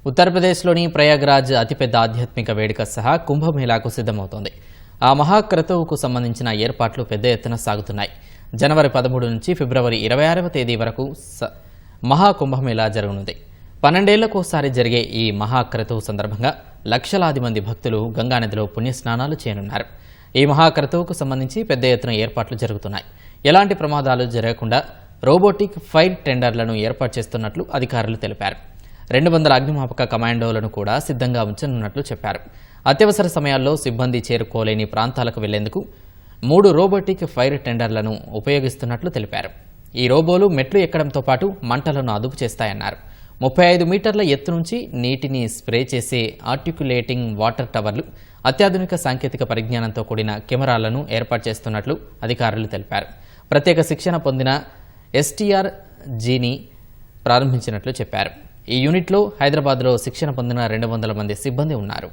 ఉత్తరప్రదేశ్లోని ప్రయాగ్రాజ్ అతిపెద్ద ఆధ్యాత్మిక వేడుక సహా కుంభమేళాకు సిద్ధమవుతోంది. ఆ మహాక్రతువుకు సంబంధించిన ఏర్పాట్లు పెద్ద ఎత్తున సాగుతున్నాయి. జనవరి 13 నుంచి ఫిబ్రవరి 26వ తేదీ వరకు మహాకుంభమేళా జరగనుంది. 12 ఏళ్లకోసారి జరిగే ఈ మహాక్రతువు సందర్భంగా లక్షలాది మంది భక్తులు గంగానదిలో పుణ్యస్నానాలు చేయనున్నారు. ఈ మహాక్రతువుకు సంబంధించి పెద్ద ఎత్తున ఏర్పాట్లు జరుగుతున్నాయి. ఎలాంటి ప్రమాదాలు జరగకుండా రోబోటిక్ ఫైర్ టెండర్లను ఏర్పాటు చేస్తున్నట్లు అధికారులు తెలిపారు. 200 అగ్నిమాపక కమాండోలను కూడా సిద్ధంగా ఉంచనున్నట్లు చెప్పారు. అత్యవసర సమయాల్లో సిబ్బంది చేరుకోలేని ప్రాంతాలకు వెళ్లేందుకు 3 రోబోటిక్ ఫైర్ టెండర్లను ఉపయోగిస్తున్నట్లు తెలిపారు. ఈ రోబోలు మెట్లు ఎక్కడంతో పాటు మంటలను అదుపు చేస్తాయన్నారు. 35 మీటర్ల ఎత్తు నుంచి నీటిని స్ప్రే చేసే ఆర్టిక్యులేటింగ్ వాటర్ టవర్లు, అత్యాధునిక సాంకేతిక పరిజ్ఞానంతో కూడిన కెమెరాలను ఏర్పాటు చేస్తున్నట్లు అధికారులు తెలిపారు. ప్రత్యేక శిక్షణ పొందిన STRGని ప్రారంభించినట్లు చెప్పారు. ఈ యూనిట్లో హైదరాబాద్లో శిక్షణ పొందిన 200 మంది సిబ్బంది ఉన్నారు.